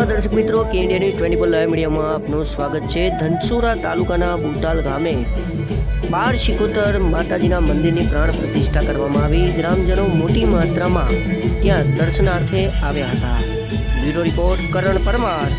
નમસ્કાર દર્શક મિત્રો, કે ઇન્ડિયા ન્યૂઝ 24 લાઈવ મીડિયામાં આપનું સ્વાગત છે। ધનસુરા તાલુકાના બુટાલ ગામે 12 શિકોતર માતાજીના મંદિરની પ્રાણ પ્રતિષ્ઠા કરવામાં આવી। ગ્રામજનો મોટી માત્રામાં ત્યાં દર્શનાર્થે આવ્યા હતા। બ્યુરો રિપોર્ટ કરણ પરમાર।